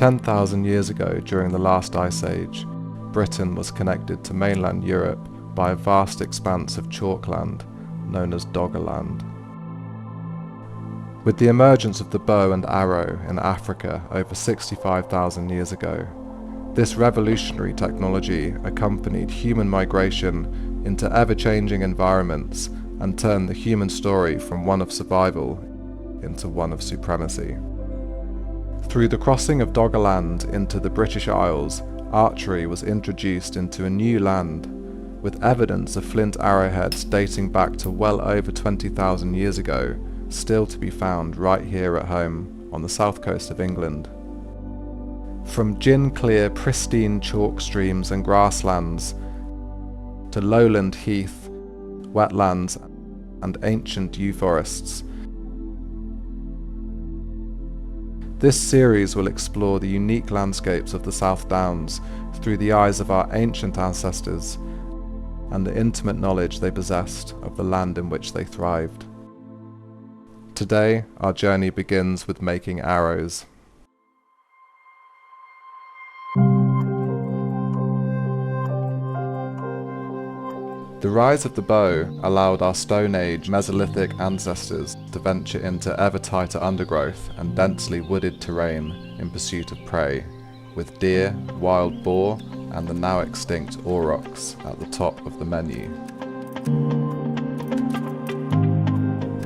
10,000 years ago, during the last ice age, Britain was connected to mainland Europe by a vast expanse of chalkland known as Doggerland. With the emergence of the bow and arrow in Africa over 65,000 years ago, this revolutionary technology accompanied human migration into ever-changing environments and turned the human story from one of survival into one of supremacy. Through the crossing of Doggerland into the British Isles, archery was introduced into a new land, with evidence of flint arrowheads dating back to well over 20,000 years ago still to be found right here at home on the south coast of England. From gin-clear, pristine chalk streams and grasslands to lowland heath, wetlands and ancient yew forests, this series will explore the unique landscapes of the South Downs through the eyes of our ancient ancestors and the intimate knowledge they possessed of the land in which they thrived. Today, our journey begins with making arrows. The rise of the bow allowed our Stone Age Mesolithic ancestors to venture into ever tighter undergrowth and densely wooded terrain in pursuit of prey, with deer, wild boar, and the now extinct aurochs at the top of the menu.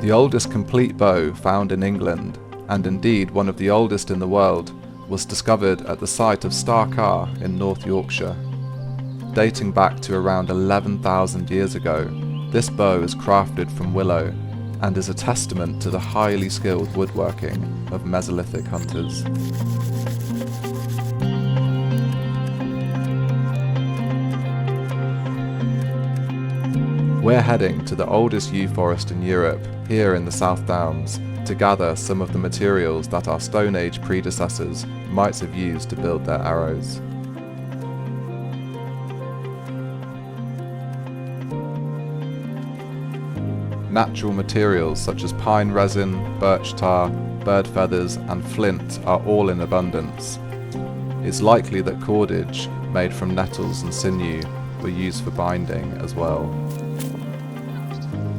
The oldest complete bow found in England, and indeed one of the oldest in the world, was discovered at the site of Star Carr in North Yorkshire. Dating back to around 11,000 years ago, this bow is crafted from willow and is a testament to the highly skilled woodworking of Mesolithic hunters. We're heading to the oldest yew forest in Europe, here in the South Downs, to gather some of the materials that our Stone Age predecessors might have used to build their arrows. Natural materials such as pine resin, birch tar, bird feathers and flint are all in abundance. It's likely that cordage, made from nettles and sinew, were used for binding as well.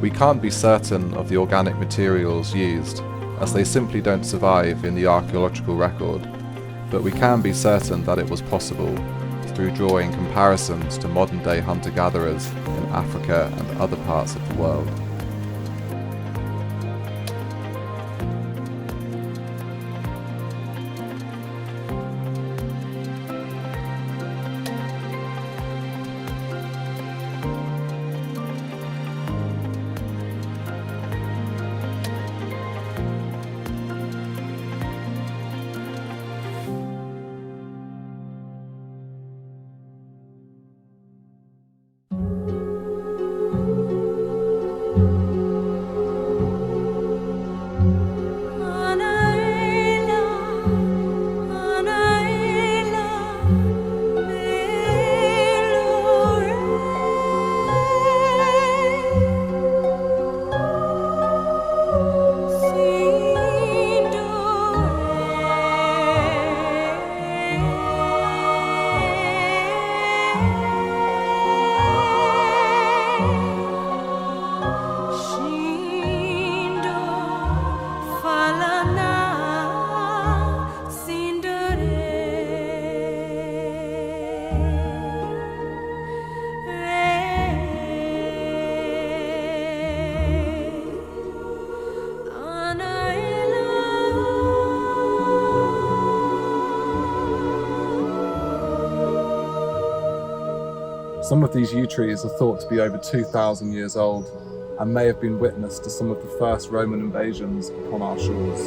We can't be certain of the organic materials used, as they simply don't survive in the archaeological record, but we can be certain that it was possible through drawing comparisons to modern-day hunter-gatherers in Africa and other parts of the world. Some of these yew trees are thought to be over 2,000 years old and may have been witness to some of the first Roman invasions upon our shores.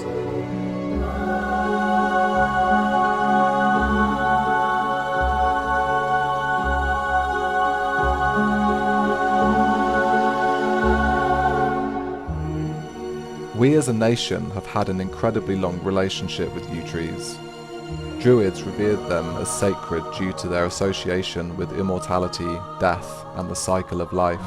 We as a nation have had an incredibly long relationship with yew trees. Druids revered them as sacred due to their association with immortality, death, and the cycle of life.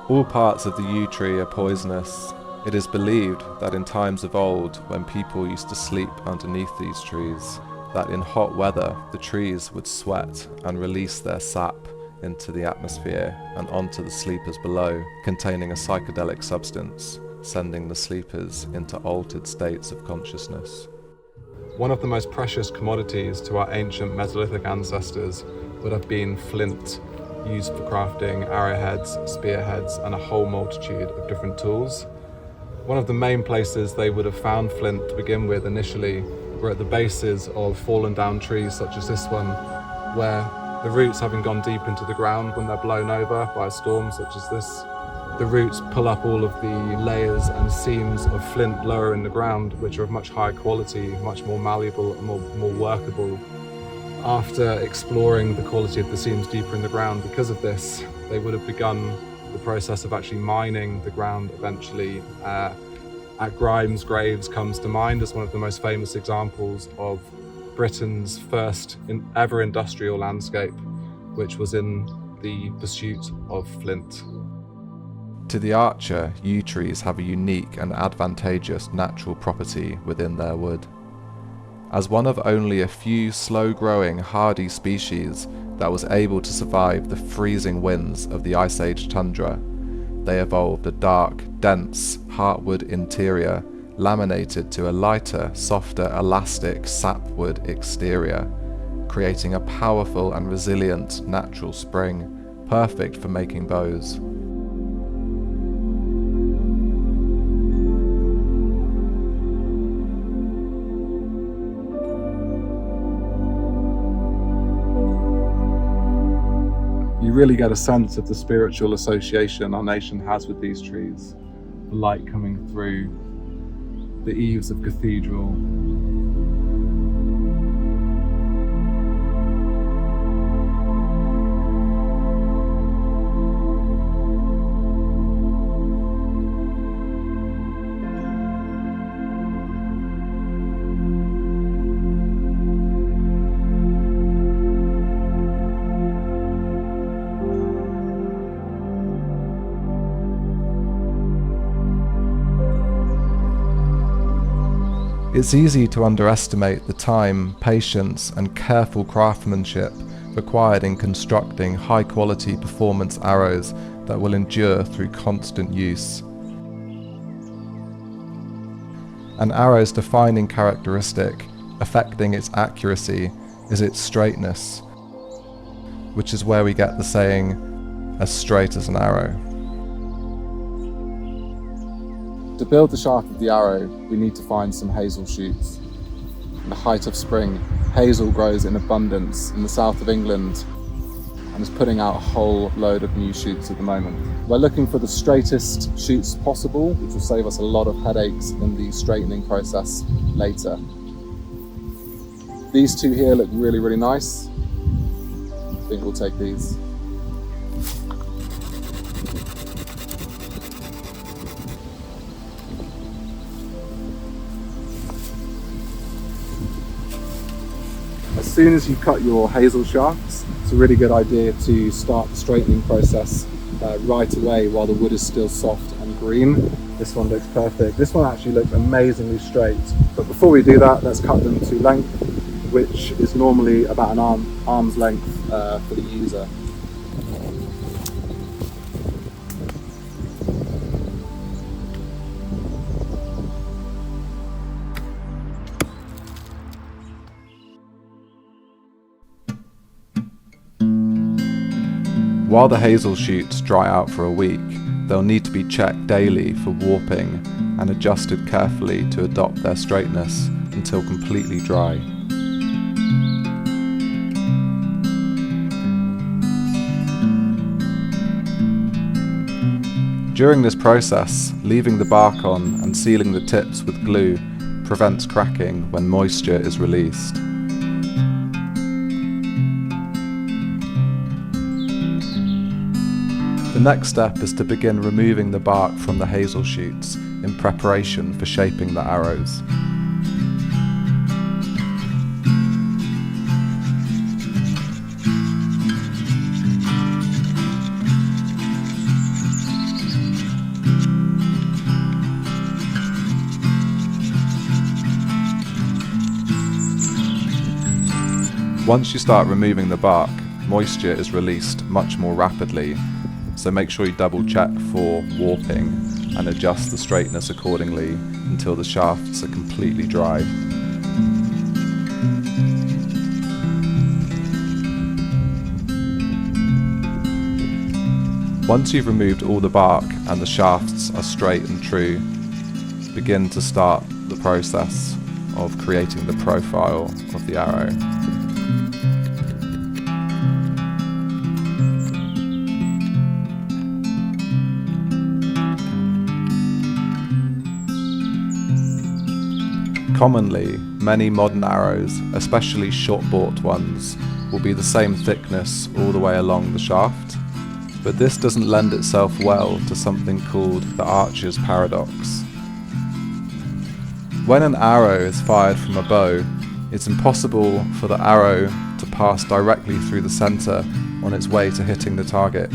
All parts of the yew tree are poisonous. It is believed that in times of old, when people used to sleep underneath these trees, that in hot weather the trees would sweat and release their sap into the atmosphere and onto the sleepers below, containing a psychedelic substance, sending the sleepers into altered states of consciousness. One of the most precious commodities to our ancient Mesolithic ancestors would have been flint, used for crafting arrowheads, spearheads, and a whole multitude of different tools. One of the main places they would have found flint to begin with initially were at the bases of fallen down trees such as this one, where the roots, having gone deep into the ground when they're blown over by a storm such as this, the roots pull up all of the layers and seams of flint lower in the ground, which are of much higher quality, much more malleable and more workable. After exploring the quality of the seams deeper in the ground, because of this, they would have begun the process of actually mining the ground eventually. At Grimes Graves comes to mind as one of the most famous examples of Britain's first ever industrial landscape, which was in the pursuit of flint. To the archer, yew trees have a unique and advantageous natural property within their wood. As one of only a few slow-growing, hardy species that was able to survive the freezing winds of the Ice Age tundra, they evolved a dark, dense, heartwood interior laminated to a lighter, softer, elastic sapwood exterior, creating a powerful and resilient natural spring, perfect for making bows. You really get a sense of the spiritual association our nation has with these trees. The light coming through the eaves of cathedral. It's easy to underestimate the time, patience, and careful craftsmanship required in constructing high-quality performance arrows that will endure through constant use. An arrow's defining characteristic, affecting its accuracy, is its straightness, which is where we get the saying, "as straight as an arrow." To build the shaft of the arrow, we need to find some hazel shoots. In the height of spring, hazel grows in abundance in the south of England and is putting out a whole load of new shoots at the moment. We're looking for the straightest shoots possible, which will save us a lot of headaches in the straightening process later. These two here look really, really nice. I think we'll take these. As soon as you cut your hazel shafts, it's a really good idea to start the straightening process right away while the wood is still soft and green. This one looks perfect. This one actually looks amazingly straight. But before we do that, let's cut them to length, which is normally about an arm's length for the user. While the hazel shoots dry out for a week, they'll need to be checked daily for warping and adjusted carefully to adopt their straightness until completely dry. During this process, leaving the bark on and sealing the tips with glue prevents cracking when moisture is released. The next step is to begin removing the bark from the hazel shoots in preparation for shaping the arrows. Once you start removing the bark, moisture is released much more rapidly, so make sure you double check for warping and adjust the straightness accordingly until the shafts are completely dry. Once you've removed all the bark and the shafts are straight and true, begin to start the process of creating the profile of the arrow. Commonly, many modern arrows, especially short-bought ones, will be the same thickness all the way along the shaft, but this doesn't lend itself well to something called the archer's paradox. When an arrow is fired from a bow, it's impossible for the arrow to pass directly through the center on its way to hitting the target.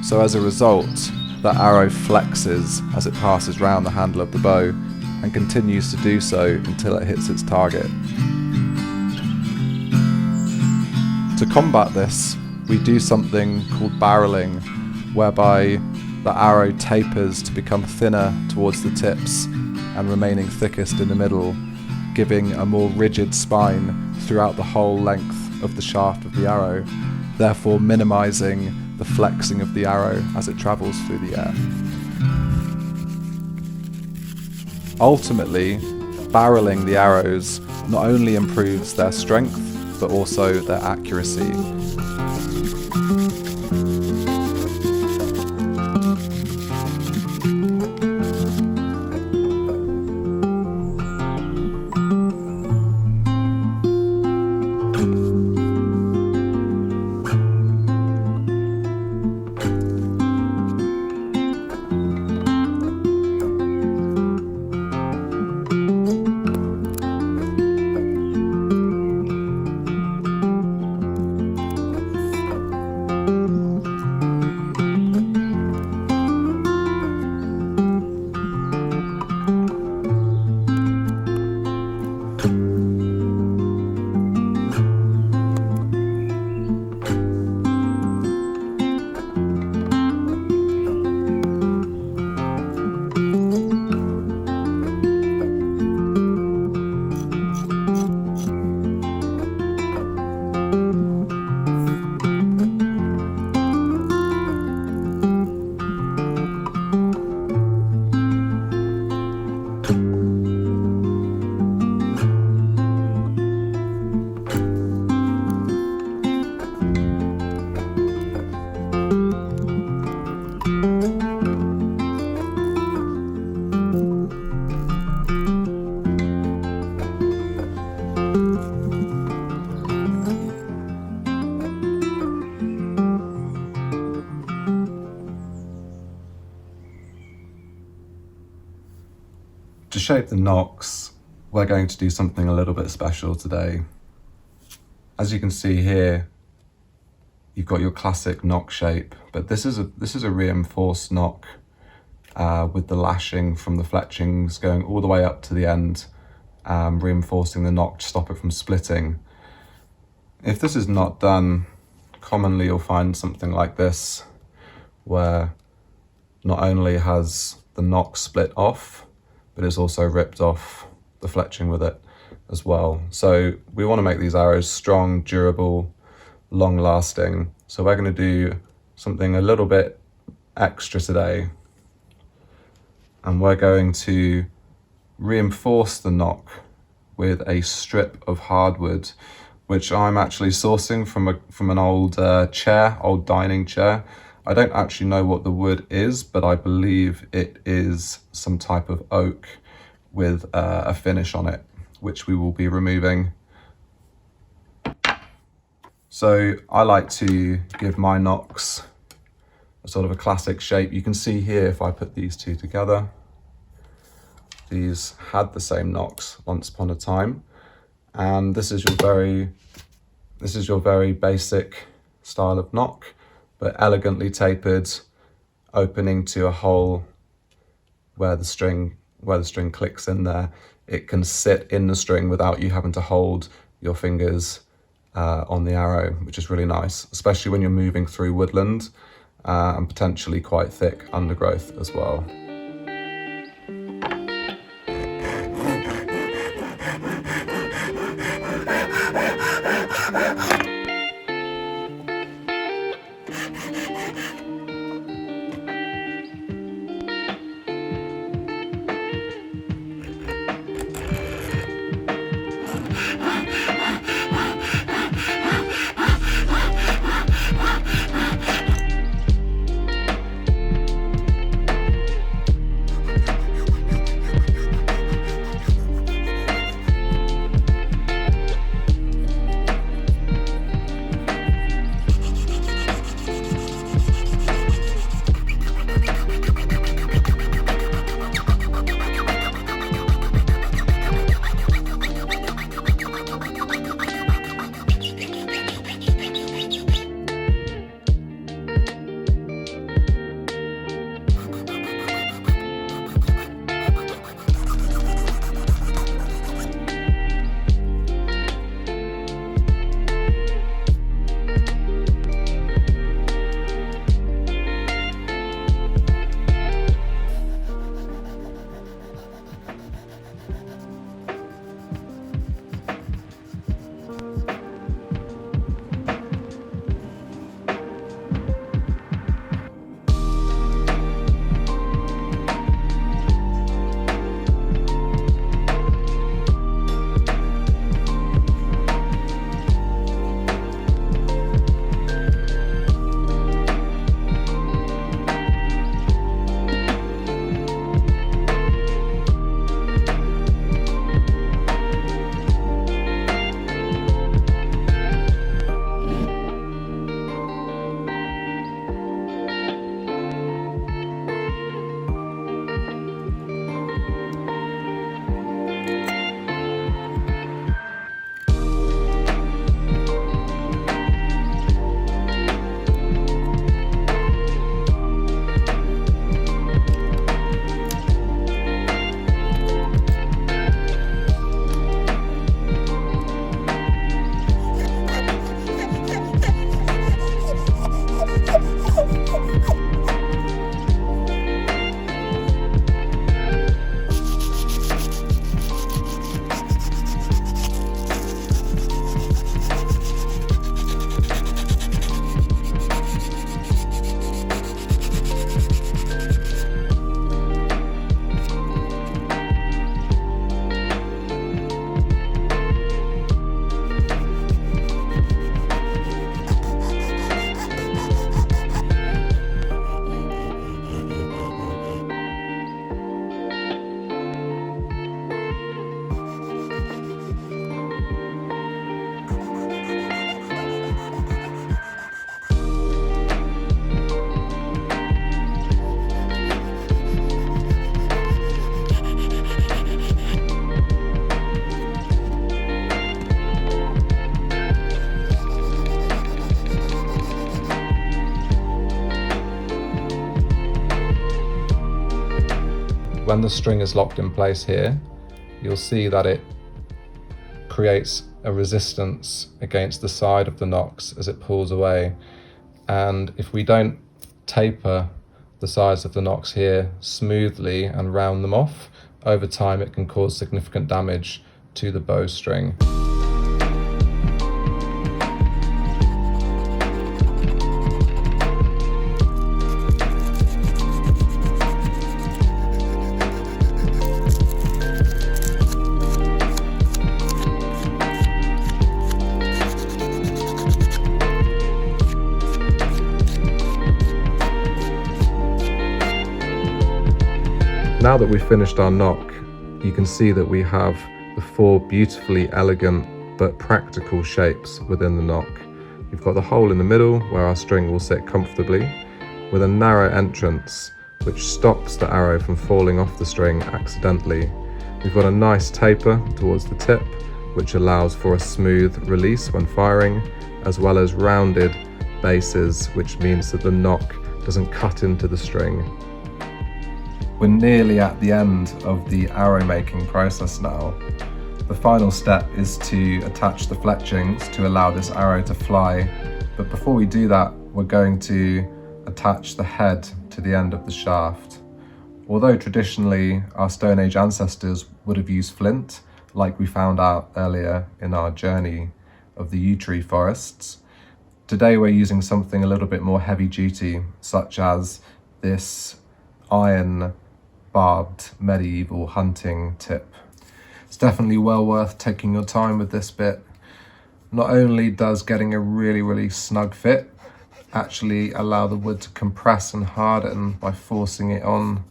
So as a result, the arrow flexes as it passes round the handle of the bow and continues to do so until it hits its target. To combat this, we do something called barreling, whereby the arrow tapers to become thinner towards the tips and remaining thickest in the middle, giving a more rigid spine throughout the whole length of the shaft of the arrow, therefore minimizing the flexing of the arrow as it travels through the air. Ultimately, barreling the arrows not only improves their strength, but also their accuracy. To shape the Nocks, we're going to do something a little bit special today. As you can see here, you've got your classic Nock shape, but this is a reinforced Nock with the lashing from the Fletchings going all the way up to the end, reinforcing the Nock to stop it from splitting. If this is not done, commonly you'll find something like this, where not only has the Nock split off, but it's also ripped off the fletching with it as well. So we want to make these arrows strong, durable, long lasting. So we're going to do something a little bit extra today. And we're going to reinforce the Nock with a strip of hardwood, which I'm actually sourcing from an old old dining chair. I don't actually know what the wood is, but I believe it is some type of oak with a finish on it, which we will be removing. So I like to give my Nocks a sort of a classic shape. You can see here, if I put these two together, these had the same Nocks once upon a time. And this is your very basic style of Nock, but elegantly tapered, opening to a hole where the string clicks in there. It can sit in the string without you having to hold your fingers on the arrow, which is really nice, especially when you're moving through woodland and potentially quite thick undergrowth as well. When the string is locked in place here, you'll see that it creates a resistance against the side of the Nocks as it pulls away. And if we don't taper the sides of the Nocks here smoothly and round them off, over time it can cause significant damage to the bowstring. Now that we've finished our nock, you can see that we have the four beautifully elegant but practical shapes within the nock. You've got the hole in the middle where our string will sit comfortably, with a narrow entrance which stops the arrow from falling off the string accidentally. We've got a nice taper towards the tip which allows for a smooth release when firing, as well as rounded bases, which means that the nock doesn't cut into the string. We're nearly at the end of the arrow making process now. The final step is to attach the fletchings to allow this arrow to fly. But before we do that, we're going to attach the head to the end of the shaft. Although traditionally our Stone Age ancestors would have used flint, like we found out earlier in our journey of the yew tree forests, today we're using something a little bit more heavy duty, such as this iron barbed medieval hunting tip. It's definitely well worth taking your time with this bit. Not only does getting a really snug fit actually allow the wood to compress and harden by forcing it on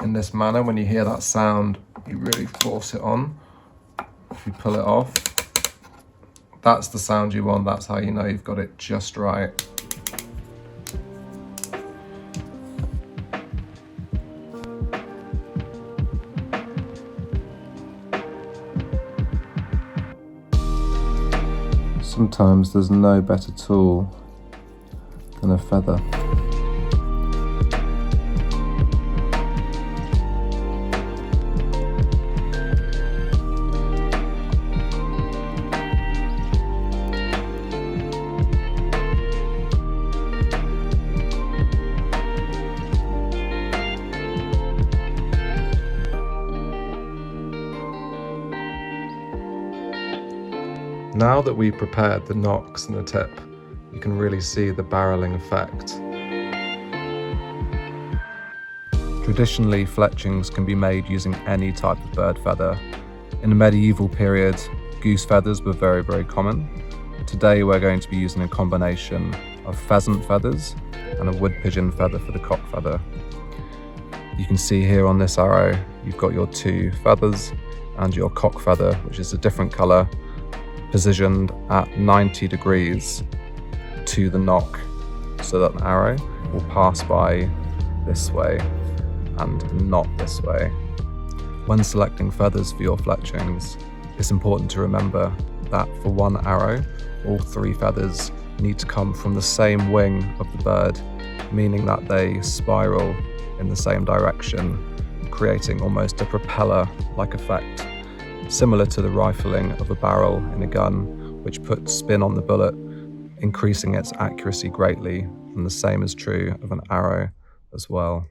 in this manner. When you hear that sound, you really force it on. If you pull it off, that's the sound you want. That's how you know you've got it just right. Sometimes there's no better tool than a feather. Now that we've prepared the nocks and the tip, you can really see the barreling effect. Traditionally, fletchings can be made using any type of bird feather. In the medieval period, goose feathers were very common. Today we're going to be using a combination of pheasant feathers and a wood pigeon feather for the cock feather. You can see here on this arrow, you've got your two feathers and your cock feather, which is a different colour, positioned at 90 degrees to the nock, so that an arrow will pass by this way and not this way. When selecting feathers for your fletchings, it's important to remember that for one arrow, all three feathers need to come from the same wing of the bird, meaning that they spiral in the same direction, creating almost a propeller-like effect, similar to the rifling of a barrel in a gun, which puts spin on the bullet, increasing its accuracy greatly, and the same is true of an arrow as well.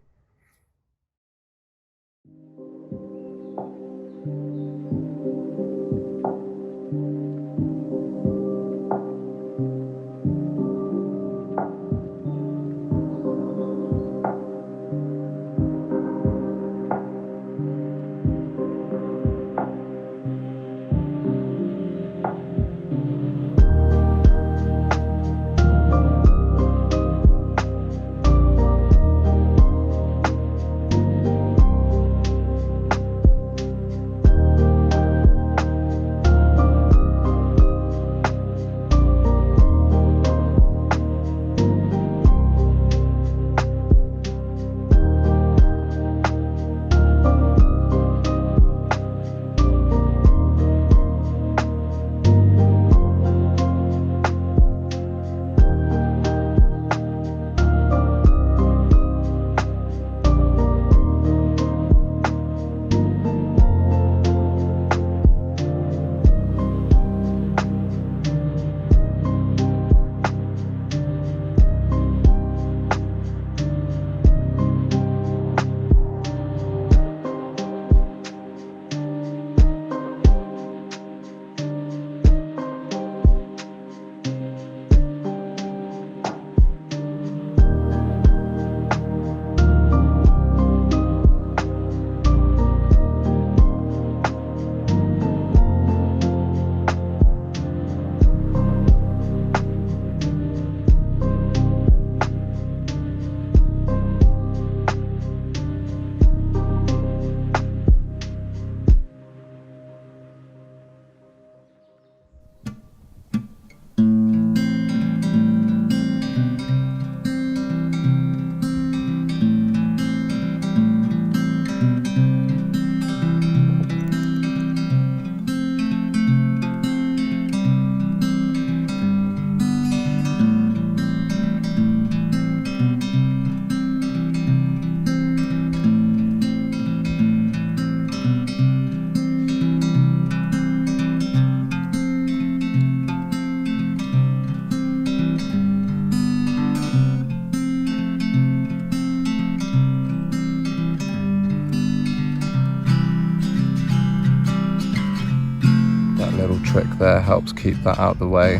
little trick there helps keep that out of the way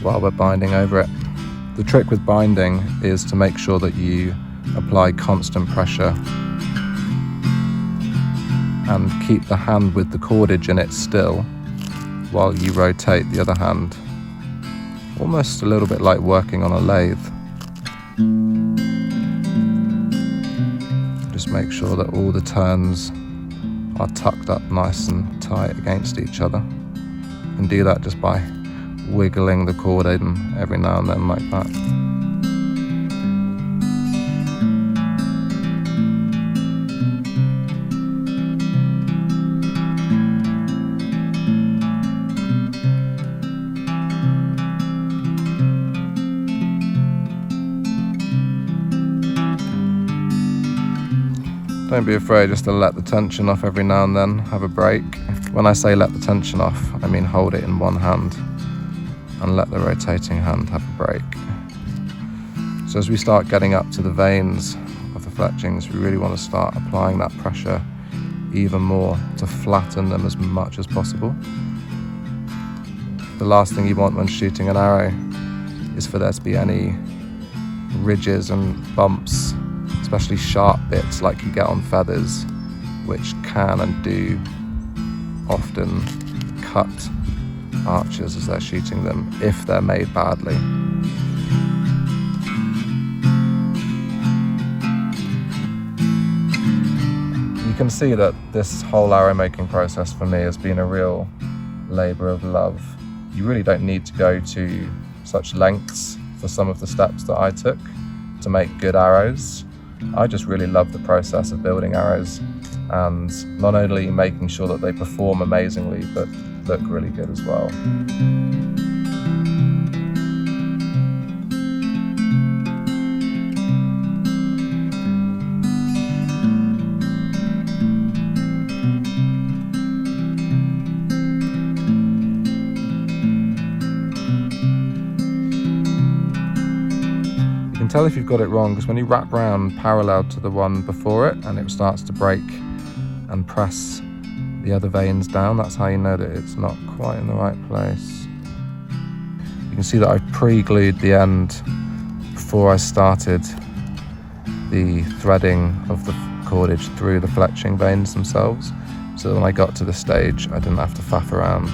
while we're binding over it. The trick with binding is to make sure that you apply constant pressure and keep the hand with the cordage in it still while you rotate the other hand. Almost a little bit like working on a lathe. Just make sure that all the turns are tucked up nice and tight against each other. You can do that just by wiggling the cord in every now and then like that. Don't be afraid just to let the tension off every now and then, have a break. When I say let the tension off, I mean hold it in one hand and let the rotating hand have a break. So as we start getting up to the veins of the fletchings, we really want to start applying that pressure even more to flatten them as much as possible. The last thing you want when shooting an arrow is for there to be any ridges and bumps, especially sharp bits like you get on feathers, which can and do often cut archers as they're shooting them if they're made badly. You can see that this whole arrow making process for me has been a real labour of love. You really don't need to go to such lengths for some of the steps that I took to make good arrows. I just really love the process of building arrows and not only making sure that they perform amazingly, but look really good as well. You can tell if you've got it wrong because when you wrap round parallel to the one before it and it starts to break and press the other veins down, that's how you know that it's not quite in the right place. You can see that I've pre-glued the end before I started the threading of the cordage through the fletching veins themselves, so that when I got to the stage I didn't have to faff around.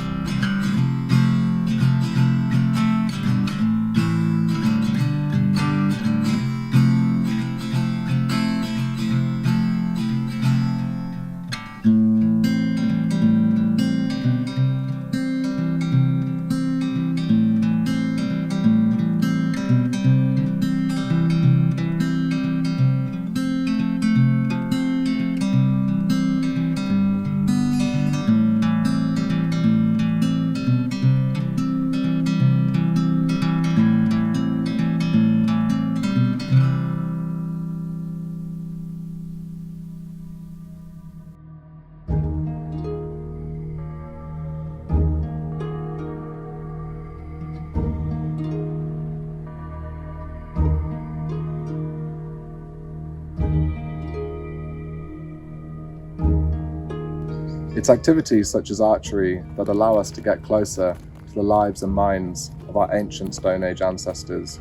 It's activities such as archery that allow us to get closer to the lives and minds of our ancient Stone Age ancestors.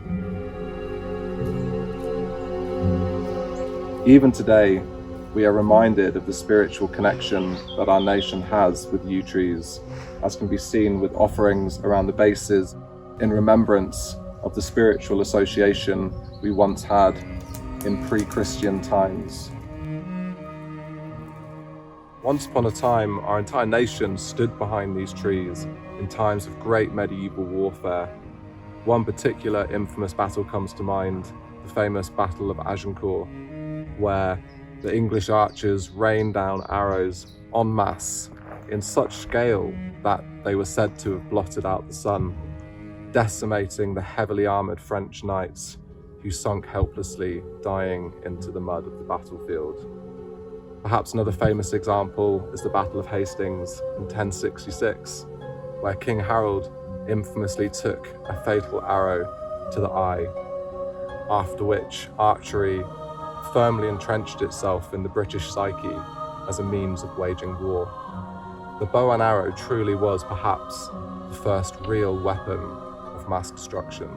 Even today, we are reminded of the spiritual connection that our nation has with yew trees, as can be seen with offerings around the bases in remembrance of the spiritual association we once had in pre-Christian times. Once upon a time, our entire nation stood behind these trees in times of great medieval warfare. One particular infamous battle comes to mind, the famous Battle of Agincourt, where the English archers rained down arrows en masse in such scale that they were said to have blotted out the sun, decimating the heavily armoured French knights who sunk helplessly, dying into the mud of the battlefield. Perhaps another famous example is the Battle of Hastings in 1066, where King Harold infamously took a fatal arrow to the eye, after which archery firmly entrenched itself in the British psyche as a means of waging war. The bow and arrow truly was perhaps the first real weapon of mass destruction.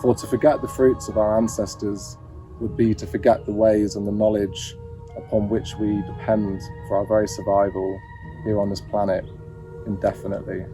For to forget the fruits of our ancestors would be to forget the ways and the knowledge upon which we depend for our very survival here on this planet indefinitely.